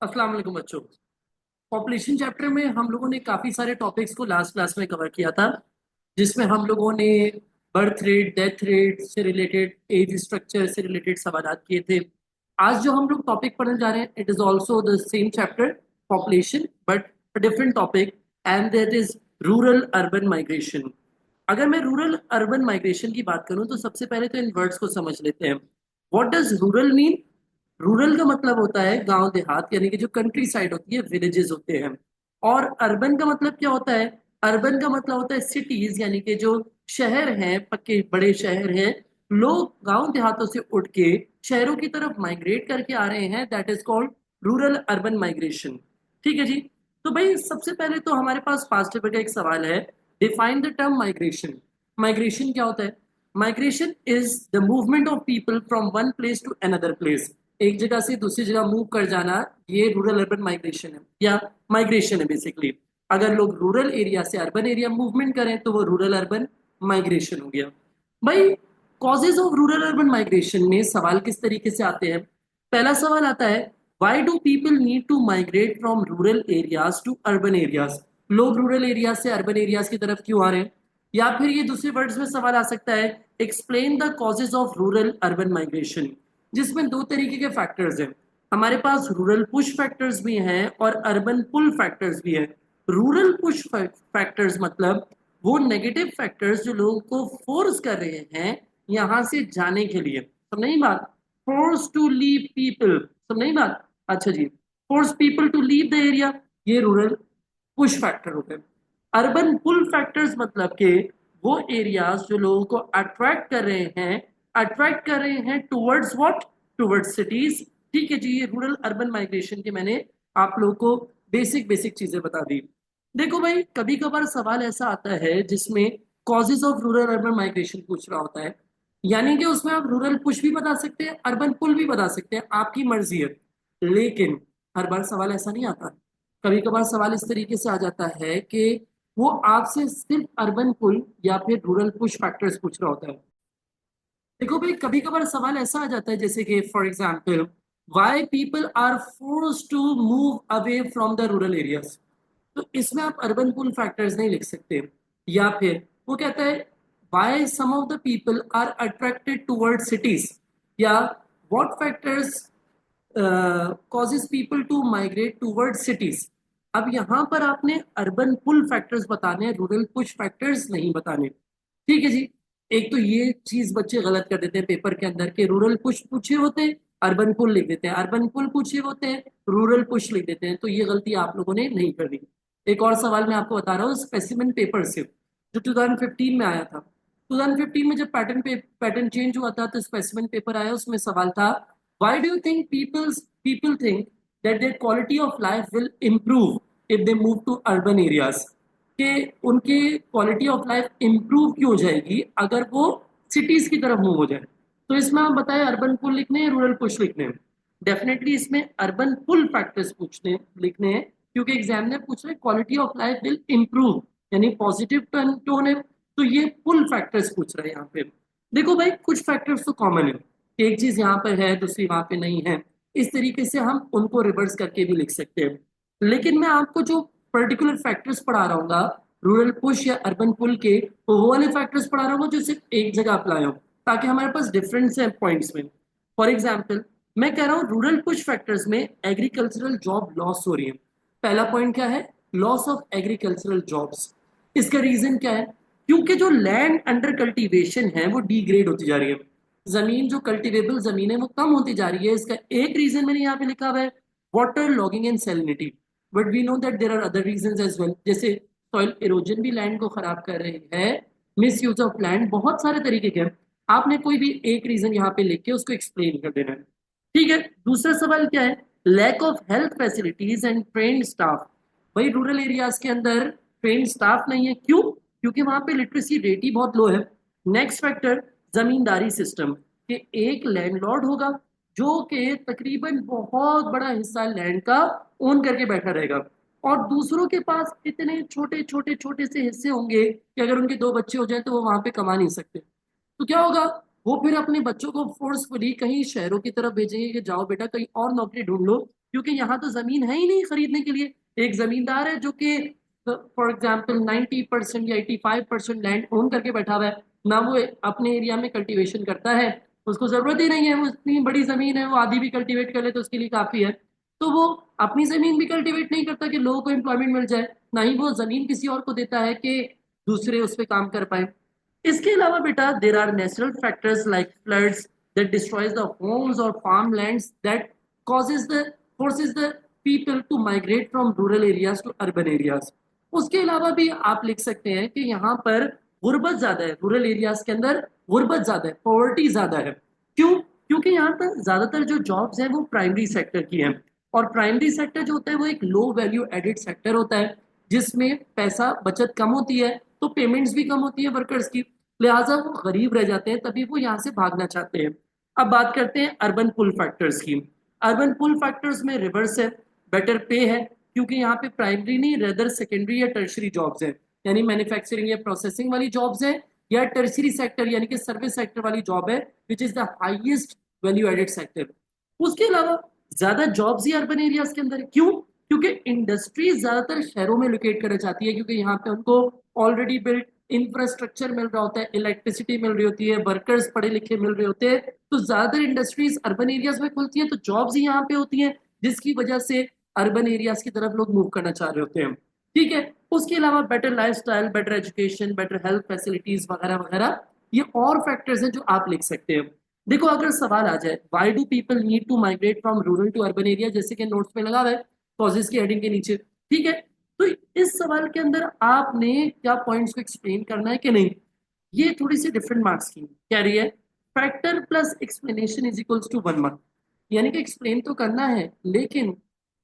अस्सलाम वालेकुम बच्चों। पॉपुलेशन चैप्टर में हम लोगों ने काफी सारे टॉपिक्स को लास्ट क्लास में कवर किया था, जिसमें हम लोगों ने बर्थ रेट, डेथ रेट से रिलेटेड, एज स्ट्रक्चर से रिलेटेड सवाल किए थे। आज जो हम लोग टॉपिक पढ़ने जा रहे हैं, it is also the same chapter, population, but different topic, and that is rural urban migration. अगर मैं रूरल अर्बन माइग्रेशन की बात करूं तो सबसे पहले तो इन वर्ड्स को समझ लेते हैं। What does rural mean? Rural का मतलब होता है गांव देहात, यानी कि जो कंट्री साइड होती है, विलेजेस होते हैं। और अर्बन का मतलब क्या होता है? अर्बन का मतलब होता है सिटीज, यानी कि जो शहर हैं, पक्के बड़े शहर हैं। लोग गांव देहातों से उठ के शहरों की तरफ माइग्रेट करके आ रहे हैं, that is called rural urban migration. ठीक है जी। तो भाई सबसे पहले तो हमारे पास पास्ट पेपर का एक सवाल है, define the term migration. Migration क्या होता है? Migration is the movement of people from one place to another place. एक जगह से दूसरी जगह मूव कर जाना, ये रूरल अर्बन माइग्रेशन है या माइग्रेशन है बेसिकली। अगर लोग रूरल एरिया से अर्बन एरिया मूवमेंट करें तो वो रूरल अर्बन माइग्रेशन हो गया। भाई causes of rural urban migration में सवाल किस तरीके से आते हैं? पहला सवाल आता है, why do people need to migrate from rural areas to urban areas? लोग रूरल एरिया से अर्बन एरियाज की तरफ क्यों आ रहे हैं? या फिर ये दूसरे वर्ड्स में सवाल आ सकता है, explain the causes of rural urban migration, जिसमें दो तरीके के फैक्टर्स हैं। हमारे पास रूरल पुश फैक्टर्स भी हैं और अर्बन पुल फैक्टर्स भी हैं। रूरल पुश फैक्टर्स मतलब वो नेगेटिव फैक्टर्स जो लोगों को फोर्स कर रहे हैं यहां से जाने के लिए। समझ नहीं बात? फोर्स टू लीव पीपल, समझ नहीं बात? अच्छा जी, force people to leave the area, ये रूरल पुश फैक्टर हो गए। अर्बन पुल फैक्टर्स मतलब के वो एरियाज जो लोगों को अट्रैक्ट कर रहे हैं, अट्रैक्ट कर रहे हैं टुवर्ड्स व्हाट? Towards cities. ठीक है जी, ये रूरल अर्बन माइग्रेशन के मैंने आप लोगों को बेसिक बेसिक चीजें बता दी। देखो भाई, कभी कभार सवाल ऐसा आता है जिसमें causes of rural urban migration पूछ रहा होता है, यानी कि उसमें आप रूरल पुश भी बता सकते हैं, अर्बन पुल भी बता सकते हैं, आपकी मर्जी है। लेकिन हर बार सवाल ऐसा नहीं आता। कभी कभार सवाल इस तरीके से आ जाता है कि वो आपसे सिर्फ अर्बन पुल या फिर रूरल पुश फैक्टर्स पूछ रहा होता है। देखो भाई, कभी कभार सवाल ऐसा आ जाता है जैसे कि for example, why people are force to move away from the rural areas. तो इसमें आप अर्बन पुल फैक्टर्स नहीं लिख सकते। या फिर वो कहता है, why some of the people are attracted toward cities, या what factors causes people to migrate toward cities. अब यहां पर आपने अर्बन पुल फैक्टर्स बताने हैं, रूरल पुश फैक्टर्स नहीं बताने। ठीक है जी। एक तो ये चीज बच्चे गलत कर देते हैं पेपर के अंदर के, रूरल पुश पूछे होते हैं, अर्बन पुल लिख देते हैं, अर्बन पुल पूछे होते हैं, रूरल पुश लिख देते हैं। तो ये गलती आप लोगों ने नहीं करनी। एक और सवाल मैं आपको बता रहा हूँ स्पेसिमेन पेपर से, जो 2015 में आया था। 2015 में जब पैटर्न चेंज हुआ था तो स्पेसिमेन पेपर आया, उसमें सवाल था, why do you think people think that their quality of life will improve if they move to urban areas? कि उनकी क्वालिटी ऑफ लाइफ इंप्रूव क्यों हो जाएगी अगर वो सिटीज की तरफ मूव हो जाए। तो इसमें आप बताएं, अर्बन पुल लिखने हैं, रूरल पुश लिखने हैं? डेफिनेटली इसमें अर्बन पुल फैक्टर्स पूछने लिखने हैं, क्योंकि एग्जाम ने पूछ रहे quality of life will improve, यानी पॉजिटिव टोन है। तो ये पुल फैक्टर्स पूछ रहे हैं यहाँ पे। देखो भाई, कुछ फैक्टर्स तो कॉमन है, एक चीज यहाँ पर है दूसरी वहां पे नहीं है, इस तरीके से हम उनको रिवर्स करके भी लिख सकते हैं। लेकिन मैं आपको जो पर्टिकुलर फैक्टर्स पढ़ा रहा हूँ रूरल पुश या अर्बन पुल के, तो वो वाले फैक्टर्स पढ़ा रहा हूँ जो सिर्फ एक जगह अप्लाई हो, ताकि हमारे पास डिफरेंस है पॉइंट्स में। फॉर एग्जाम्पल, मैं कह रहा हूँ रूरल पुश फैक्टर्स में एग्रीकल्चरल जॉब लॉस हो रही है। पहला पॉइंट क्या है? Loss of agricultural jobs. इसका रीजन क्या है? क्योंकि जो लैंड अंडर कल्टीवेशन है वो डिग्रेड होती जा रही है, जमीन जो कल्टीवेबल जमीन है वो कम होती जा रही है। इसका एक रीजन मैंने यहाँ पे लिखा हुआ है, water logging and salinity. But we know that there are other reason as well, जैसे सॉइल इरोजन भी लैंड को खराब कर रही है, मिस यूज ऑफ लैंड, बहुत सारे तरीके के हैं। आपने कोई भी एक रीजन यहाँ पे लिख के उसको एक्सप्लेन कर देना है। ठीक है। दूसरा सवाल क्या है? Lack of health facilities and trained staff. भाई रूरल एरियाज के अंदर ट्रेन्ड स्टाफ नहीं है, क्यों? क्योंकि वहां पे लिटरेसी रेट ही बहुत लो है। नेक्स्ट फैक्टर, जमींदारी सिस्टम, कि एक लैंडलॉर्ड होगा जो कि तकरीबन बहुत बड़ा हिस्सा लैंड का ओन करके बैठा रहेगा, और दूसरों के पास इतने छोटे छोटे छोटे से हिस्से होंगे कि अगर उनके दो बच्चे हो जाए तो वो वहां पे कमा नहीं सकते। तो क्या होगा? वो फिर अपने बच्चों को फोर्सफुली कहीं शहरों की तरफ भेजेंगे कि जाओ बेटा कहीं और नौकरी ढूंढ लो, क्योंकि यहाँ तो जमीन है ही नहीं खरीदने के लिए। एक जमींदार है जो कि फॉर एग्जाम्पल 90% या 85% लैंड ओन करके बैठा हुआ है, ना वो अपने एरिया में कल्टीवेशन करता है, उसको जरूरत ही नहीं है, वो इतनी बड़ी जमीन है, वो आधी भी कल्टीवेट कर ले तो उसके लिए काफी है। तो वो अपनी जमीन भी कल्टीवेट नहीं करता कि लोगों को एम्प्लॉयमेंट मिल जाए, ना ही वो जमीन किसी और को देता है कि दूसरे उस पर काम कर पाए। इसके अलावा बेटा there are natural factors like floods that destroys the homes और farm lands that causes the forces the people to migrate from rural areas to urban areas। उसके अलावा भी आप लिख सकते हैं कि यहाँ पर गुर्बत ज्यादा है, रूरल एरियाज के अंदर गुर्बत ज्यादा है, पॉवर्टी ज्यादा है। क्यों? क्योंकि यहाँ पर ज्यादातर जो जॉब्स हैं वो प्राइमरी सेक्टर की हैं, और प्राइमरी सेक्टर जो होता है वो एक लो वैल्यू एडेड सेक्टर होता है, जिसमें पैसा बचत कम होती है, तो पेमेंट्स भी कम होती है वर्कर्स की, लिहाजा वो गरीब रह जाते हैं, तभी वो यहाँ से भागना चाहते हैं। अब बात करते हैं अर्बन पुल फैक्टर्स की। अर्बन पुल फैक्टर्स में रिवर्स है, बेटर पे है, क्योंकि यहाँ पे प्राइमरी नहीं रेदर सेकेंडरी या टर्शरी जॉब्स हैं, यानी मैन्युफैक्चरिंग या प्रोसेसिंग वाली जॉब्स हैं, या टर्शरी सेक्टर यानी कि सर्विस सेक्टर वाली जॉब है, which is the highest value added sector. उसके अलावा ज्यादा जॉब्स ही अर्बन एरियाज के अंदर है। क्यों? क्योंकि इंडस्ट्रीज ज्यादातर शहरों में लोकेट करना चाहती है, क्योंकि यहाँ पे उनको ऑलरेडी बिल्ट इंफ्रास्ट्रक्चर मिल रहा होता है, इलेक्ट्रिसिटी मिल रही होती है, वर्कर्स पढ़े लिखे मिल रहे होते हैं, तो ज्यादातर इंडस्ट्रीज अर्बन एरियाज में खुलती हैं, तो जॉब्स ही यहाँ पे होती हैं, जिसकी वजह से अर्बन एरियाज की तरफ लोग मूव करना चाह रहे होते हैं। ठीक है। उसके अलावा better lifestyle, better education, better health facilities वगैरह वगैरह, ये और फैक्टर्स हैं जो आप लिख सकते हैं। देखो अगर सवाल आ जाए why do people need to migrate from rural to urban area, जैसे कि नोट्स में लगा हुआ है कॉजेज की हेडिंग के नीचे, ठीक है, तो इस सवाल के अंदर आपने क्या पॉइंट्स को एक्सप्लेन करना है कि नहीं, ये थोड़ी सी डिफरेंट मार्क्स की क्या रही है। Factor plus explanation is equals to 1 mark, यानी कि एक्सप्लेन तो करना है लेकिन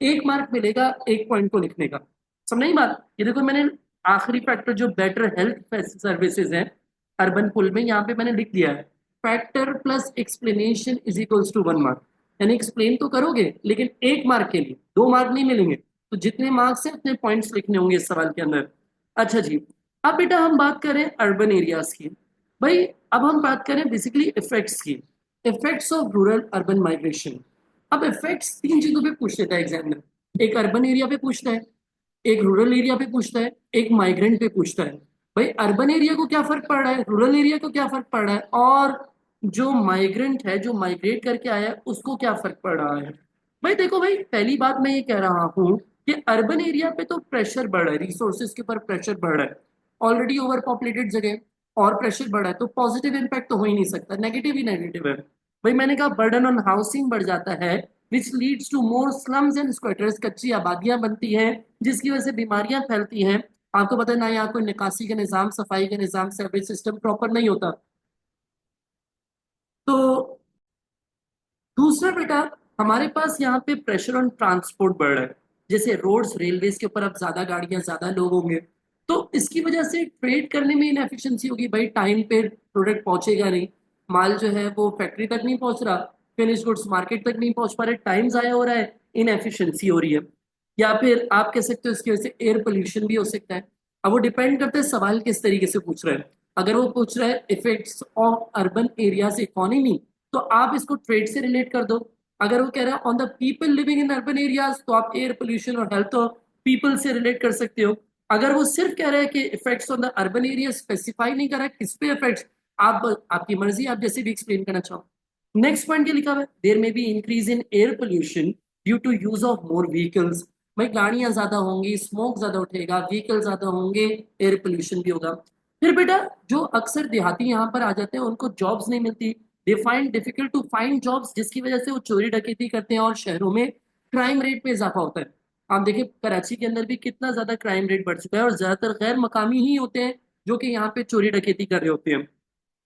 1 मार्क मिलेगा एक पॉइंट को लिखने का। समझ नहीं बात? ये देखो मैंने आखिरी फैक्टर जो बेटर हेल्थ सर्विसेज है अर्बन पुल में, यहाँ पे मैंने लिख दिया है factor plus explanation is equals to 1 mark, यानी एक्सप्लेन तो करोगे लेकिन 1 मार्क के लिए 2 मार्क नहीं मिलेंगे, तो जितने मार्क्स हैं उतने पॉइंट्स लिखने होंगे इस सवाल के अंदर। अच्छा जी, अब बेटा हम बात करें अर्बन एरियाज की। भाई अब हम बात करें बेसिकली इफेक्ट्स की, effects of rural urban migration. अब इफेक्ट्स 3 चीजों पे पूछ लेता है एग्जाम में, एक अर्बन एरिया पे पूछता है, एक रूरल एरिया पे पूछता है, एक माइग्रेंट पे पूछता है। भाई अर्बन एरिया को क्या फर्क पड़ रहा है, रूरल एरिया को क्या फर्क पड़ रहा है, और जो माइग्रेंट है जो माइग्रेट करके आया है उसको क्या फर्क पड़ रहा है। भाई देखो भाई पहली बात मैं ये कह रहा हूँ कि अर्बन एरिया पे तो प्रेशर बढ़ रहा है, रिसोर्सेज के ऊपर प्रेशर बढ़ रहा है, ऑलरेडी ओवर पॉपुलेटेड जगह और प्रेशर बढ़ा है, तो पॉजिटिव इम्पैक्ट तो हो ही नहीं सकता, नेगेटिव ही नेगेटिव है। भाई मैंने कहा बर्डन ऑन हाउसिंग बढ़ जाता है, which leads to more slums and squatters, कच्ची आबादियां बनती हैं जिसकी वजह से बीमारियां फैलती हैं। आपको पता है ना, यहाँ कोई निकासी का निजाम, सफाई का निजाम, सर्विस सिस्टम प्रॉपर नहीं होता। तो दूसरा बेटा, हमारे पास यहाँ पे प्रेशर ऑन ट्रांसपोर्ट बढ़ रहा है, जैसे रोड्स रेलवेज के ऊपर अब ज्यादा गाड़ियां ज्यादा लोग होंगे, तो इसकी वजह से ट्रेड करने में इनएफिशिएंसी होगी। भाई टाइम पे प्रोडक्ट पहुंचेगा नहीं, माल जो है वो फैक्ट्री तक नहीं पहुंच रहा, फिनिश गुड्स मार्केट तक नहीं पहुंच पा रहे, टाइम जाया हो रहा है, इनएफिशिएंसी हो रही है। या फिर आप कह सकते हो इसकी वजह से एयर पोल्यूशन भी हो सकता है। अब वो डिपेंड करता है सवाल किस तरीके से पूछ रहा है। अगर वो पूछ रहा है effects of urban areas economy, तो आप इसको ट्रेड से रिलेट कर दो। अगर वो कह रहा है on the people living in urban areas, तो आप एयर पोल्यूशन और हेल्थ ऑफ पीपल से रिलेट कर सकते हो। अगर वो सिर्फ कह रहा है कि effects on the urban area, specify नहीं कर रहा है किस पे इफेक्ट्स, आप आपकी मर्जी, आप जैसे भी एक्सप्लेन करना चाहो। नेक्स्ट पॉइंट क्या लिखा हुआ है, there may be increase in air pollution due to use of more vehicles. भाई गाड़ियां ज्यादा होंगी, स्मोक ज्यादा उठेगा, व्हीकल ज्यादा होंगे, एयर पोल्यूशन भी होगा। फिर बेटा जो अक्सर देहाती यहाँ पर आ जाते हैं उनको जॉब्स नहीं मिलती, they find difficult to find jobs, जिसकी वजह से वो चोरी डकैती करते हैं और शहरों में क्राइम रेट में इजाफा होता है। आप देखिए कराची के अंदर भी कितना ज्यादा क्राइम रेट बढ़ चुका है, और ज्यादातर गैर मकामी ही होते हैं जो कि यहाँ पे चोरी डकैती कर रहे होते हैं।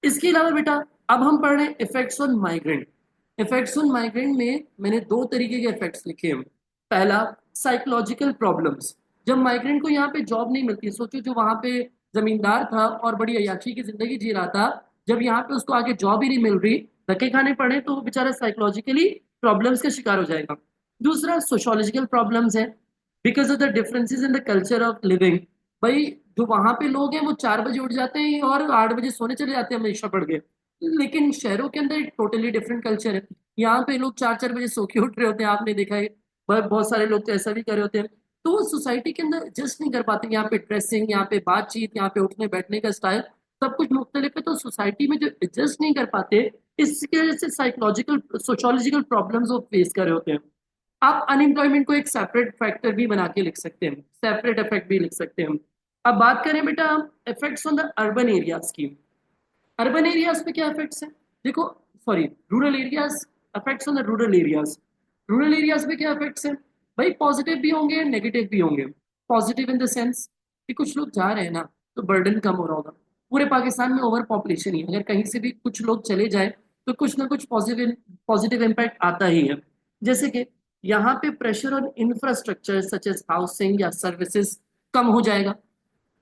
इसके अलावा बेटा अब हम पढ़ रहे हैं effects on migrant. Effects on migrant में मैंने 2 तरीके के इफेक्ट्स लिखे हैं। पहला, साइकोलॉजिकल प्रॉब्लम्स। जब माइग्रेंट को यहाँ पे जॉब नहीं मिलती, सोचो जो वहां पे जमींदार था और बड़ी अयाशी की जिंदगी जी रहा था, जब यहाँ पे उसको आगे जॉब ही नहीं मिल रही, धक्के खाने पड़े, तो वो बेचारा साइकोलॉजिकली प्रॉब्लम्स का शिकार हो जाएगा। दूसरा, सोशोलॉजिकल प्रॉब्लम्स है, because of the differences in the culture of living. भाई जो वहां पे लोग हैं वो 4 बजे उठ जाते हैं और 8 बजे सोने चले जाते हैं हमेशा पड़ गए, लेकिन शहरों के अंदर एक टोटली डिफरेंट कल्चर है। यहाँ पे लोग 4 4 बजे सो के उठ रहे होते हैं, आपने देखा है। बहुत सारे लोग तो ऐसा भी कर रहे होते हैं। तो वो सोसाइटी के अंदर एडजस्ट नहीं कर पाते, यहाँ पे ड्रेसिंग, यहाँ पे बातचीत, यहाँ पे उठने बैठने का स्टाइल, सब कुछ मुख्तलिफ है। तो सोसाइटी में जो एडजस्ट नहीं कर पाते, इसकी वजह से साइकोलॉजिकल सोशोलॉजिकल प्रॉब्लम्स वो फेस कर रहे होते हैं। आप अनएम्प्लॉयमेंट को एक सेपरेट फैक्टर भी बना के लिख सकते हैं, सेपरेट इफेक्ट भी लिख सकते हैं। अब बात करें बेटा हम effects on the urban areas की। अर्बन एरियाज पे क्या इफेक्ट्स हैं? देखो, sorry, rural areas, effects on the rural areas. Rural areas पे क्या इफेक्ट्स हैं? भाई पॉजिटिव भी होंगे, नेगेटिव भी होंगे। पॉजिटिव इन द सेंस कि कुछ लोग जा रहे हैं ना, तो बर्डन कम हो रहा होगा। पूरे पाकिस्तान में ओवर पॉपुलेशन ही है, अगर कहीं से भी कुछ लोग चले जाए तो कुछ ना कुछ पॉजिटिव पॉजिटिव इम्पैक्ट आता ही है। जैसे कि यहाँ पे pressure on infrastructure such as housing या सर्विसेज कम हो जाएगा।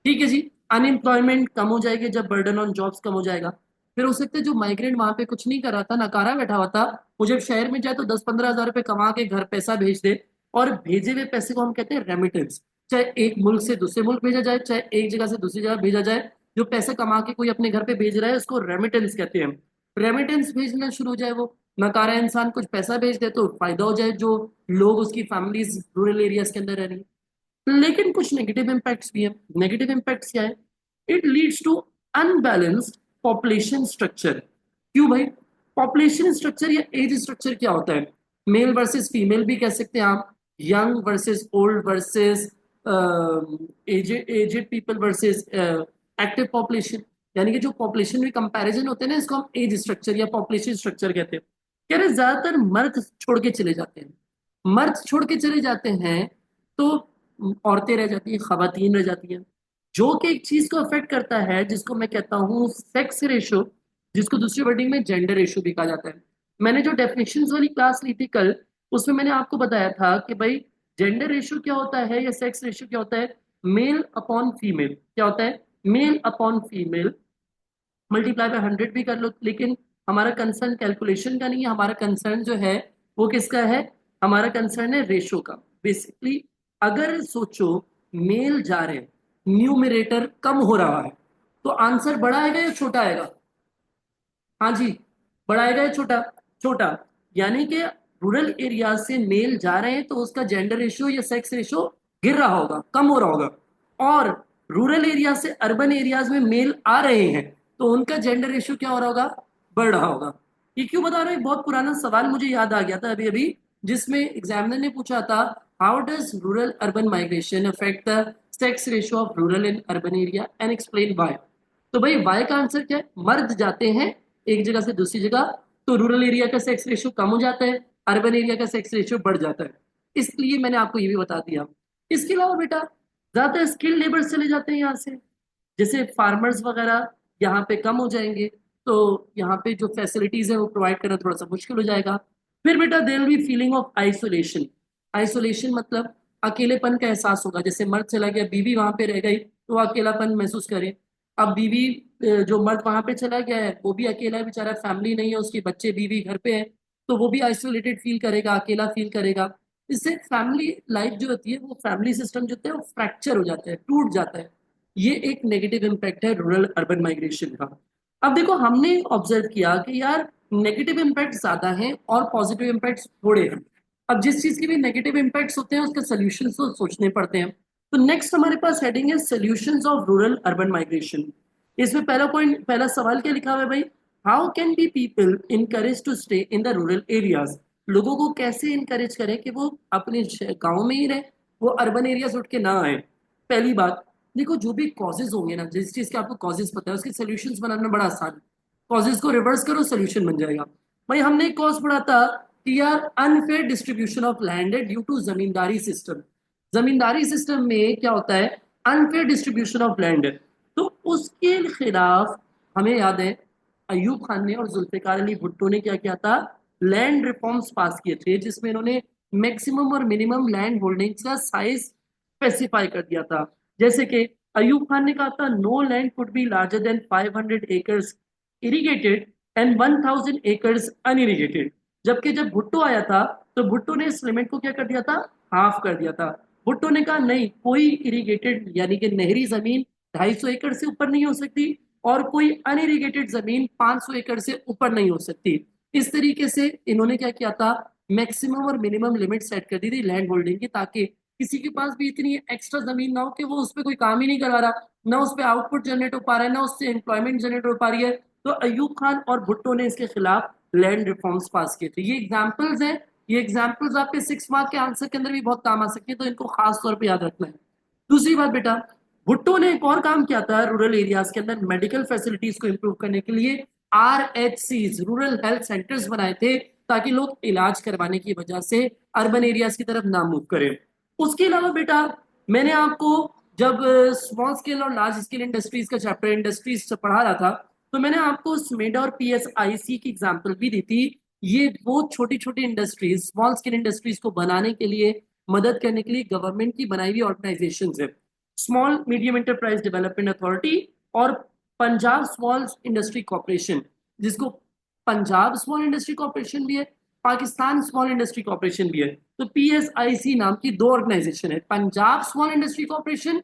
ठीक है जी। अनएम्प्लॉयमेंट कम हो जाएगी जब बर्डन ऑन जॉब्स कम हो जाएगा। फिर हो सकता है जो माइग्रेंट वहां पे कुछ नहीं कर रहा था, नकारा बैठा हुआ था, वो जब शहर में जाए तो 10-15 हज़ार रुपए कमा के घर पैसा भेज दे। और भेजे हुए पैसे को हम कहते हैं रेमिटेंस। चाहे एक मुल्क से दूसरे मुल्क भेजा जाए, चाहे एक जगह से दूसरी जगह भेजा जाए, जो पैसा कमा के कोई अपने घर पे भेज रहा है उसको रेमिटेंस कहते हैं। रेमिटेंस भेजना शुरू हो जाए, वो नकारा इंसान कुछ पैसा भेज दे तो फायदा हो जाए जो लोग, उसकी फैमिलीज रूरल एरियाज के अंदर रह रही है। लेकिन कुछ नेगेटिव इम्पैक्ट्स भी हैं। नेगेटिव इम्पैक्ट्स क्या है? It leads to unbalanced population structure. क्यों भाई? पॉपुलेशन स्ट्रक्चर या एज स्ट्रक्चर क्या होता है? मेल वर्सेस फीमेल भी कह सकते हैं आप, young versus old versus aged aged people versus active population. यानी कि जो पॉपुलेशन में कंपैरिजन होते हैं ना, इसको हम एज स्ट्रक्चर या पॉपुलेशन स्ट्रक्चर कहते हैं। कह रहे ज्यादातर मर्द छोड़ के चले जाते हैं। मर्द छोड़ के चले जाते हैं तो औरतें रह जाती हैं, खवातीन रह जाती हैं। जो कि एक चीज को अफेक्ट करता है जिसको मैं कहता हूँ सेक्स रेशो, जिसको दूसरी वर्डिंग में जेंडर रेशो भी कहा जाता है। मैंने जो डेफिनेशंस वाली क्लास ली थी कल, उसमें मैंने आपको बताया था कि भाई जेंडर रेशो क्या होता है या सेक्स रेशो क्या होता है। मेल अपॉन फीमेल क्या होता है? Male upon female multiply by 100 भी कर लो, लेकिन हमारा कंसर्न कैलकुलेशन का नहीं है, हमारा कंसर्न जो है वो किसका है? हमारा कंसर्न है रेशो का। बेसिकली अगर सोचो मेल जा रहे हैं, न्यूमरेटर कम हो रहा है, तो आंसर बड़ा आएगा या छोटा आएगा? हाँ जी, बड़ा आएगा या छोटा? छोटा। यानी कि रूरल एरिया से मेल जा रहे हैं तो उसका जेंडर रेशियो या सेक्स रेशियो गिर रहा होगा, कम हो रहा होगा। और रूरल एरिया से अर्बन एरियाज में मेल आ रहे हैं तो उनका जेंडर रेशियो क्या हो रहा होगा? बढ़ रहा होगा। ये क्यों बता रहे हैं? बहुत पुराना सवाल मुझे याद आ गया था अभी अभी, जिसमें एग्जामिनर ने पूछा था, how does rural urban migration affect the sex ratio of rural in urban area and explain why. तो भाई वाई का आंसर क्या है? मर्द जाते हैं एक जगह से दूसरी जगह, तो रूरल एरिया का सेक्स रेशियो कम हो जाता है, अर्बन एरिया का सेक्स रेशियो बढ़ जाता है। इसलिए मैंने आपको ये भी बता दिया। इसके अलावा बेटा ज्यादा स्किल लेबर चले जाते हैं यहाँ से, जैसे फार्मर्स वगैरह यहाँ पे कम हो जाएंगे, तो यहाँ पे जो फैसिलिटीज है वो प्रोवाइड करना थोड़ा सा मुश्किल हो जाएगा। फिर बेटा there will be feeling of isolation. Isolation मतलब अकेलेपन का एहसास होगा। जैसे मर्द चला गया, बीवी वहां पे रह गई, तो वो अकेलापन महसूस करे। अब बीवी जो मर्द वहां पे चला गया है वो भी अकेला है बेचारा, फैमिली नहीं है उसकी, बच्चे बीवी घर पे है, तो वो भी आइसोलेटेड फील करेगा, अकेला फील करेगा। इससे फैमिली लाइफ जो होती है, वो फैमिली सिस्टम जो होता है वो फ्रैक्चर हो जाता है, टूट जाता है। ये एक नेगेटिव इम्पैक्ट है रूरल अर्बन माइग्रेशन का। अब देखो हमने ऑब्जर्व किया कि यार नेगेटिव इम्पैक्ट ज्यादा हैं और पॉजिटिव इम्पैक्ट थोड़े हैं। अब जिस चीज के भी नेगेटिव इम्पैक्ट्स होते हैं उसके सोल्यूशंस तो सोचने पड़ते हैं। तो नेक्स्ट हमारे पास हेडिंग है solutions of rural urban migration. इसमें पहला पॉइंट, पहला सवाल क्या लिखा हुआ है भाई? How can be people encourage to stay in the rural areas. लोगों को कैसे इनकरेज करें कि वो अपने गांव में ही रहे, वो अर्बन एरियाज उठ के ना आए। पहली बात, देखो जो भी कॉजेज होंगे ना, जिस चीज के आपको कॉजेज पता है उसके सोल्यूशंस बनाना बड़ा आसान है। कॉजेज को रिवर्स करो, सोल्यूशन बन जाएगा। भाई हमने एक कॉज पढ़ा था कि यार अनफेयर डिस्ट्रीब्यूशन ऑफ लैंड है due to zamindari system. Zamindari system में क्या होता है? अनफेयर डिस्ट्रीब्यूशन ऑफ लैंड है। तो उसके खिलाफ हमें याद है अयूब खान ने और जुल्फिकार अली भुट्टो ने क्या किया था? लैंड रिफॉर्म्स पास किए थे, जिसमें इन्होंने मैक्सिमम और मिनिमम लैंड होल्डिंग्स का साइज स्पेसिफाई कर दिया था। जैसे कि अयूब खान ने कहा था no land could be larger than 500 acres irrigated and 1000 acres unirrigated. जबकि जब भुट्टो आया था तो भुट्टो ने इस लिमिट को क्या कर दिया था? हाफ कर दिया था। भुट्टो ने कहा नहीं, कोई इरिगेटेड यानी कि नहरी जमीन 250 एकड़ से ऊपर नहीं हो सकती और कोई अनइरिगेटेड जमीन 500 एकड़ से ऊपर नहीं हो सकती। इस तरीके से इन्होंने क्या किया था? मैक्सिमम और मिनिमम लिमिट सेट कर दी थी लैंड होल्डिंग की, ताकि किसी के पास भी इतनी एक्स्ट्रा जमीन ना हो कि वो उस पर कोई काम ही नहीं करवा रहा, ना उस पर आउटपुट जनरेट हो पा रहा है, ना उससे एम्प्लॉयमेंट जनरेट हो पा रही है। तो अयूब खान और भुट्टो ने इसके खिलाफ लैंड रिफॉर्म्स पास किए थे। ये एग्जाम्पल्स हैं, ये एग्जाम्पल्स आपके 6 मार्क के आंसर के अंदर भी बहुत काम आ सकती है, तो इनको खास तौर पर याद रखना है। दूसरी बात बेटा, भुट्टो ने एक और काम किया था रूरल एरियाज के अंदर मेडिकल फैसिलिटीज को इंप्रूव करने के लिए। RHCs, रूरल हेल्थ सेंटर्स बनाए थे, ताकि लोग इलाज करवाने की वजह से अर्बन एरियाज की तरफ ना मूव करें। उसके अलावा बेटा, मैंने आपको जब स्मॉल स्केल और लार्ज स्केल इंडस्ट्रीज का चैप्टर इंडस्ट्रीज पढ़ा रहा था, तो मैंने आपको स्मेडा और PSIC की एग्जांपल भी दी थी। ये वो छोटी छोटी इंडस्ट्रीज, स्मॉल स्केल इंडस्ट्रीज को बनाने के लिए, मदद करने के लिए गवर्नमेंट की बनाई हुई ऑर्गेनाइजेशन है। Small medium enterprise development authority और पंजाब स्मॉल इंडस्ट्री कॉर्पोरेशन, जिसको पंजाब स्मॉल इंडस्ट्री कॉर्पोरेशन भी है, पाकिस्तान स्मॉल इंडस्ट्री कॉर्पोरेशन भी है। तो PSIC नाम की दो ऑर्गेनाइजेशन है, Punjab small industry corporation,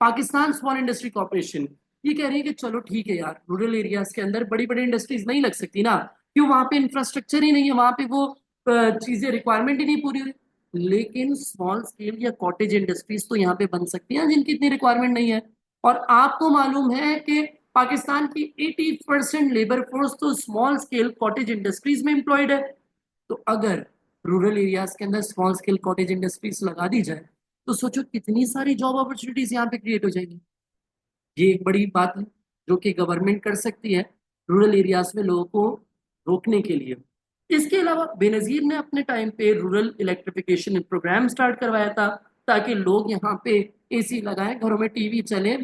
Pakistan small industry corporation. ये कह रही है कि चलो ठीक है यार, रूरल एरियाज के अंदर बड़ी बड़ी इंडस्ट्रीज नहीं लग सकती ना, क्यों, वहां पे इंफ्रास्ट्रक्चर ही नहीं है, वहां पे वो चीजें, रिक्वायरमेंट ही नहीं पूरी हुई। लेकिन स्मॉल स्केल या कॉटेज इंडस्ट्रीज तो यहाँ पे बन सकती हैं जिनकी इतनी रिक्वायरमेंट नहीं है। और आपको मालूम है कि पाकिस्तान की 80% लेबर फोर्स तो स्मॉल स्केल कॉटेज इंडस्ट्रीज में एम्प्लॉयड है। तो अगर रूरल एरियाज के अंदर स्मॉल स्केल कॉटेज इंडस्ट्रीज लगा दी जाए, तो सोचो कितनी सारी जॉब अपॉर्चुनिटीज यहाँ पे क्रिएट हो जाएंगी। ये एक बड़ी बात है जो कि गवर्नमेंट कर सकती है रूरल एरियाज में लोगों को रोकने के लिए। इसके अलावा बेनजीर ने अपने टाइम पे रूरल इलेक्ट्रिफिकेशन प्रोग्राम स्टार्ट करवाया था, ताकि लोग यहाँ पे AC लगाएं, घरों में TV चले,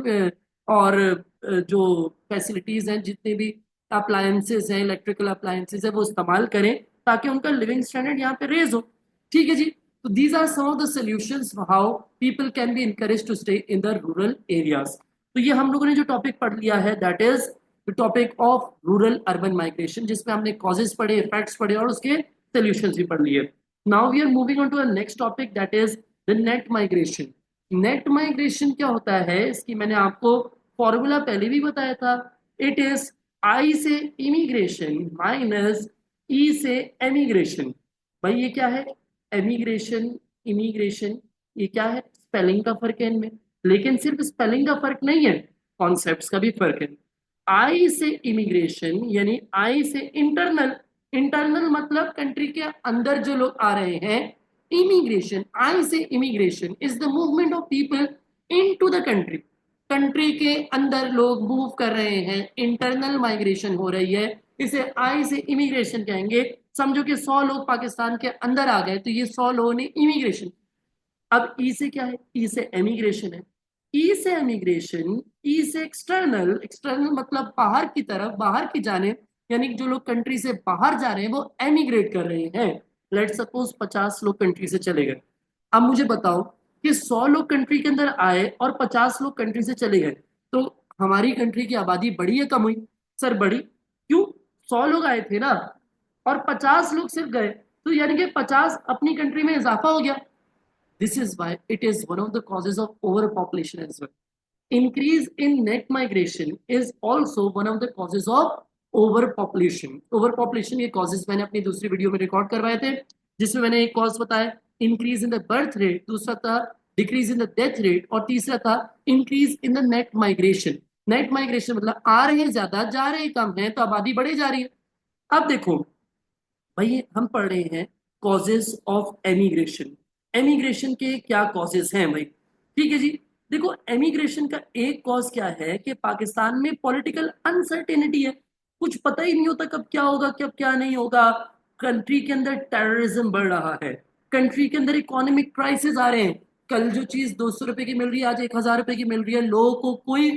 और जो फैसिलिटीज हैं, जितने भी अप्लायंसेस हैं, इलेक्ट्रिकल अप्लायंसेस है, वो इस्तेमाल करें, ताकि उनका लिविंग स्टैंडर्ड यहाँ पे रेज हो। ठीक है जी। तो these are some of the solutions how people can be encourage to stay in the rural areas. तो ये हम लोगों ने जो टॉपिक पढ़ लिया है, that is the topic of rural urban migration, जिसमें हमने कॉजेस पढ़े, इफेक्ट्स पढ़े और उसके सॉल्यूशंस भी पढ़ लिए। Now we are moving on to the next topic, that is the net migration. Net migration क्या होता है, इसकी मैंने आपको फॉर्मूला पहले भी बताया था। इट इज I से इमिग्रेशन माइनस E से एमिग्रेशन। भाई ये क्या है, एमिग्रेशन, इमिग्रेशन, ये क्या है, स्पेलिंग का फर्क है इनमें, लेकिन सिर्फ स्पेलिंग का फर्क नहीं है, कॉन्सेप्ट्स का भी फर्क है। आई से इमिग्रेशन यानी आई से इंटरनल, इंटरनल मतलब कंट्री के अंदर जो लोग आ रहे हैं। इमिग्रेशन, आई से immigration is the movement of people into the country, country के अंदर लोग मूव कर रहे हैं, इंटरनल माइग्रेशन हो रही है, इसे आई से इमिग्रेशन कहेंगे। समझो कि 100 लोग पाकिस्तान के अंदर आ गए, तो ये 100 लोगों ने इमिग्रेशन। अब ई से क्या है, ई से एमिग्रेशन है। ई से एमिग्रेशन, ई से एक्सटर्नल, एक्सटर्नल मतलब बाहर की तरफ, बाहर की जाने, यानी कि जो लोग कंट्री से बाहर जा रहे हैं वो एमिग्रेट कर रहे हैं। लेट सपोज 50 लोग कंट्री से चले गए। अब मुझे बताओ कि 100 लोग कंट्री के अंदर आए और 50 लोग कंट्री से चले गए, तो हमारी कंट्री की आबादी बढ़ी या कम हुई? सर बढ़ी, क्यों, 100 लोग आए थे ना, और 50 लोग सिर्फ गए, तो यानी कि 50 अपनी कंट्री में इजाफा हो गया। This is why it is one of the causes of overpopulation as well. Increase in net migration is also one of the causes of overpopulation. Overpopulation ये causes मैंने अपनी दूसरी वीडियो में रिकॉर्ड करवाए थे, जिसमें मैंने एक कॉज बताया increase in the birth rate, दूसरा था decrease in the death rate, और तीसरा था increase in the net migration. Net migration मतलब आ रहे हैं ज्यादा, जा रहे हैं कम है, तो आबादी बढ़े जा रही है। अब देखो भाई, हम पढ़ रहे हैं कॉजेस ऑफ एमिग्रेशन। एमिग्रेशन के क्या कॉजेस हैं भाई? ठीक है जी। देखो, एमिग्रेशन का एक कॉज क्या है कि पाकिस्तान में पॉलिटिकल अनसर्टेनिटी है, कुछ पता ही नहीं होता कब क्या होगा, कब क्या नहीं होगा। कंट्री के अंदर टेररिज्म बढ़ रहा है, कंट्री के अंदर इकोनॉमिक क्राइसिस आ रहे हैं। कल जो चीज 200 रुपए की मिल रही है, आज 1000 रुपए की मिल रही है। लोगों को कोई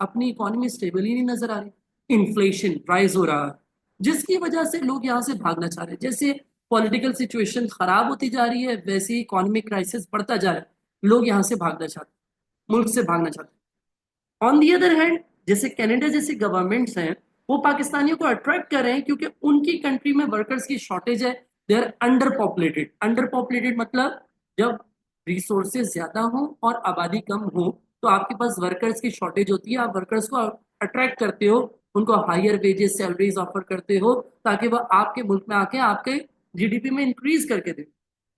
अपनी इकोनॉमी स्टेबल ही नहीं नजर आ रही, इन्फ्लेशन राइज हो रहा है, जिसकी वजह से लोग यहाँ से भागना चाह रहे हैं। जैसे पॉलिटिकल सिचुएशन खराब होती जा रही है, वैसे ही इकोनॉमिक क्राइसिस बढ़ता जा रहा है, लोग यहाँ से भागना चाहते हैं, मुल्क से भागना चाहते हैं। ऑन दी अदर हैंड, जैसे कनाडा जैसे गवर्नमेंट्स हैं, वो पाकिस्तानियों को अट्रैक्ट कर रहे हैं, क्योंकि उनकी कंट्री में वर्कर्स की शॉर्टेज है। They are under populated, under populated मतलब जब रिसोर्सेज ज्यादा हो और आबादी कम हो, तो आपके पास वर्कर्स की शॉर्टेज होती है, आप वर्कर्स को अट्रैक्ट करते हो, उनको हायर वेजेस सैलरीज ऑफर करते हो, ताकि वह आपके मुल्क में आके आपके जीडीपी में इंक्रीज करके दे।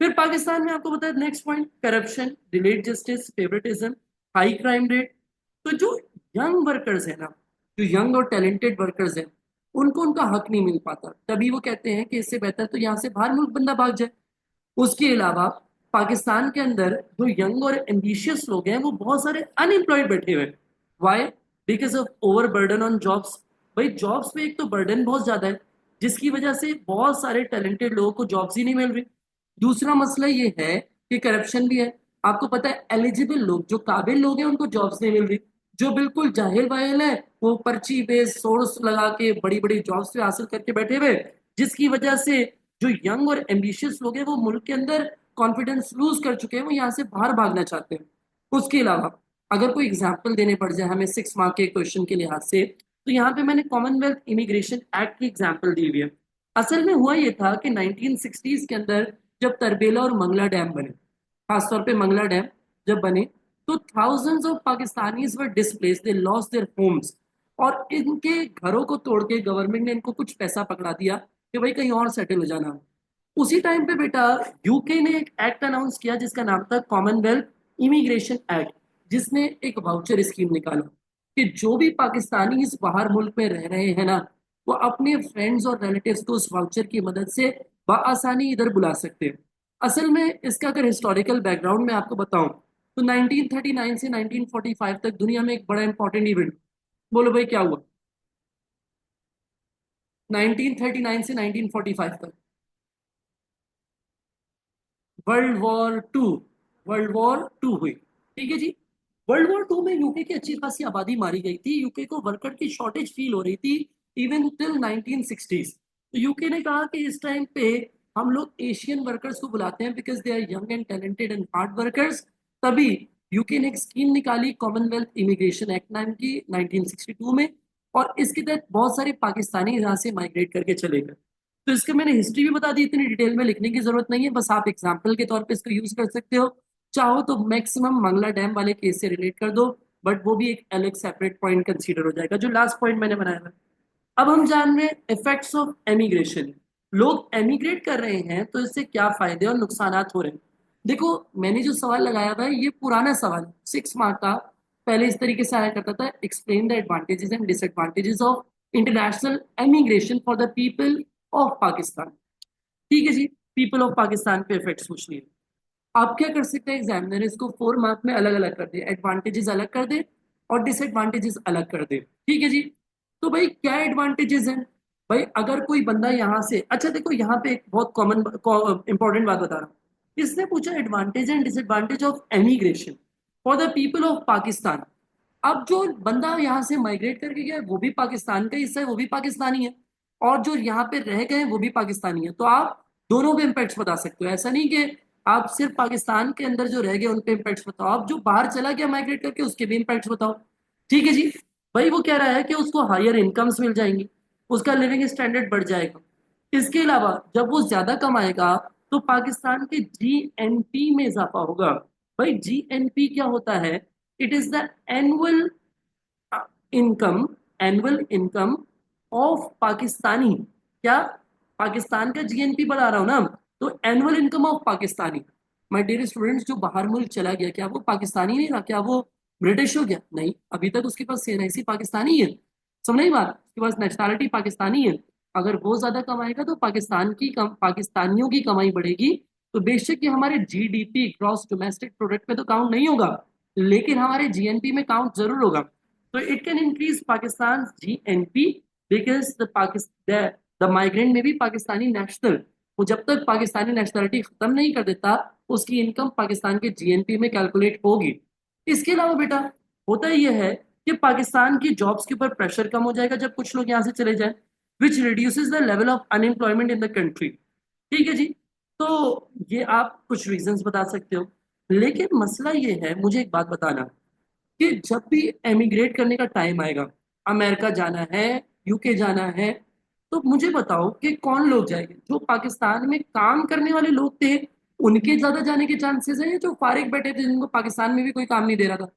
फिर पाकिस्तान में आपको पता है next point, corruption, delayed justice, favouritism, high crime rate. तो जो यंग वर्कर्स है ना, जो यंग और टैलेंटेड वर्कर्स हैं, उनको उनका हक नहीं मिल पाता, तभी वो कहते हैं कि इससे बेहतर तो यहाँ से बाहर मुल्क बंदा भाग जाए। उसके अलावा पाकिस्तान के अंदर जो यंग और एम्बिशियस लोग हैं वो बहुत सारे अनएम्प्लॉयड बैठे हुए हैं। Why? Because of over burden on jobs. भाई जॉब्स पे एक तो बर्डन बहुत ज्यादा है, जिसकी वजह से बहुत सारे टैलेंटेड लोगों को जॉब्स ही नहीं मिल रही। दूसरा मसला ये है कि करप्शन भी है। आपको पता है एलिजिबल लोग, जो काबिल लोग हैं, उनको जॉब्स नहीं मिल रही। जो बिल्कुल जाहिल वाहिल है वो पर्ची बेस सोर्स लगा के बड़ी बड़ी जॉब्स पे हासिल करके बैठे हुए, जिसकी वजह से जो यंग और एम्बिशियस लोग हैं वो मुल्क के अंदर कॉन्फिडेंस लूज कर चुके हैं, वो यहाँ से बाहर भागना चाहते हैं। उसके अलावा अगर कोई एग्जाम्पल देने पड़ जाए हमें 6 मार्क के क्वेश्चन के लिहाज से, तो यहाँ पे मैंने कॉमनवेल्थ इमिग्रेशन एक्ट की एग्जाम्पल दी हुई है। असल में हुआ ये था कि 1960s के अंदर जब तरबेला और मंगला डैम बने, खासतौर पे मंगला डैम जब बने, तो thousands of Pakistanis were displaced, they lost their homes. और इनके घरों को तोड़ के गवर्नमेंट ने इनको कुछ पैसा पकड़ा दिया कि भाई कहीं और सेटल हो जाना। उसी टाइम पे बेटा यूके ने एक एक्ट अनाउंस किया जिसका नाम था कॉमनवेल्थ इमिग्रेशन एक्ट, जिसने एक वाउचर स्कीम निकाला कि जो भी पाकिस्तानी इस बाहर मुल्क में रह रहे हैं ना, वो अपने फ्रेंड्स और रिलेटिव्स को उस वाउचर की मदद से बआसानी इधर बुला सकते हैं। असल में इसका अगर हिस्टोरिकल बैकग्राउंड में आपको बताऊं तो 1939 से 1945 तक दुनिया में एक बड़ा इंपॉर्टेंट इवेंट, बोलो भाई क्या हुआ? 1939 से 1945 तक वर्ल्ड वॉर 2, वर्ल्ड वॉर 2 हुई। ठीक है जी। वर्ल्ड वॉर 2 में यूके की अच्छी खासी आबादी मारी गई थी, यूके को वर्कर की शॉर्टेज फील हो रही थी इवन टिल 1960s। तो यूके ने कहा कि इस टाइम पे हम लोग एशियन वर्कर्स को बुलाते हैं because they are young and talented and hard workers. तभी यूके ने एक स्कीम निकाली कॉमनवेल्थ इमिग्रेशन एक्ट नाम की 1962 में, और इसके तहत बहुत सारे पाकिस्तानी यहाँ से माइग्रेट करके चले गए। तो इसके मैंने हिस्ट्री भी बता दी, इतनी डिटेल में लिखने की जरूरत नहीं है, बस आप एग्जाम्पल के तौर पे इसको यूज कर सकते हो। चाहो तो मैक्सिमम मंगला डैम वाले केस से रिलेट कर दो, बट वो भी एक अलग सेपरेट पॉइंट कंसीडर हो जाएगा, जो लास्ट पॉइंट मैंने बनाया है। अब हम जान रहे हैं इफेक्ट्स ऑफ एमिग्रेशन। लोग एमिग्रेट कर रहे हैं तो इससे क्या फायदे और नुकसान हो रहे हैं। देखो, मैंने जो सवाल लगाया हुआ है ये पुराना सवाल है, 6 मार्क का। पहले इस तरीके से आया करता था, explain the advantages and disadvantages of international emigration for the people of Pakistan. ठीक है जी, पीपल ऑफ पाकिस्तान पे इफेक्ट सोच लिए। आप क्या कर सकते हैं, एग्जामिनर इसको 4 मार्क में अलग अलग कर दे, एडवांटेजेस अलग कर दे और डिसएडवांटेजेस अलग कर दे। ठीक है जी। तो भाई क्या एडवांटेजेस हैं? भाई अगर कोई बंदा यहाँ से, अच्छा देखो यहाँ पे एक बहुत कॉमन इंपॉर्टेंट बात बता रहा हूँ। इसने पूछा advantage and disadvantage of emigration for the people of Pakistan. अब जो बंदा यहाँ से माइग्रेट करके गया है वो भी पाकिस्तान का हिस्सा है, वो भी पाकिस्तानी है, और जो यहाँ पे रह गए हैं वो भी पाकिस्तानी है। तो आप दोनों पे इम्पैक्ट्स बता सकते हो, ऐसा नहीं कि आप सिर्फ पाकिस्तान के अंदर जो रह गए उन पे इम्पैक्ट्स बताओ, आप जो बाहर चला गया माइग्रेट करके उसके भी इम्पैक्ट्स बताओ। ठीक है जी। भाई वो कह रहा है कि उसको हायर इनकम्स मिल जाएंगी, उसका लिविंग स्टैंडर्ड बढ़ जाएगा। इसके अलावा जब वो ज्यादा कमाएगा तो पाकिस्तान के जीएनपी में इजाफा होगा। भाई जीएनपी क्या होता है? It is the annual income, annual income of Pakistani. क्या? पाकिस्तान का जीएनपी बढ़ा रहा हूं ना, तो annual income of Pakistani. My dear students, जो बाहर मुल्क चला गया क्या वो पाकिस्तानी नहीं रहा? क्या वो ब्रिटिश हो गया? नहीं, अभी तक उसके पास एनआईसी पाकिस्तानी है। समझ नहीं बात, उसके पास नेशनैलिटी पाकिस्तानी है। अगर वो ज्यादा कमाएगा तो पाकिस्तानियों की कमाई बढ़ेगी। तो बेशक ये हमारे जीडीपी, ग्रॉस डोमेस्टिक प्रोडक्ट पे तो काउंट नहीं होगा, लेकिन हमारे जीएनपी में काउंट जरूर होगा। So it can increase Pakistan's GNP because the migrant में भी पाकिस्तानी नेशनल, वो जब तक पाकिस्तानी नेशनलिटी खत्म नहीं कर देता उसकी इनकम पाकिस्तान के जीएनपी में कैलकुलेट होगी। इसके अलावा बेटा होता यह है कि पाकिस्तान की जॉब्स के ऊपर प्रेशर कम हो जाएगा जब कुछ लोग यहाँ से चले जाएं, which reduces the level of unemployment in the country. ठीक है जी। तो ये आप कुछ रीजंस बता सकते हो, लेकिन मसला ये है, मुझे एक बात बताना कि जब भी एमिग्रेट करने का टाइम आएगा, अमेरिका जाना है, यूके जाना है, तो मुझे बताओ कि कौन लोग जाएंगे? जो पाकिस्तान में काम करने वाले लोग थे उनके ज्यादा जाने के चांसेस हैं, जो फारिग बैठे थे जिनको पाकिस्तान में भी कोई काम नहीं दे रहा था?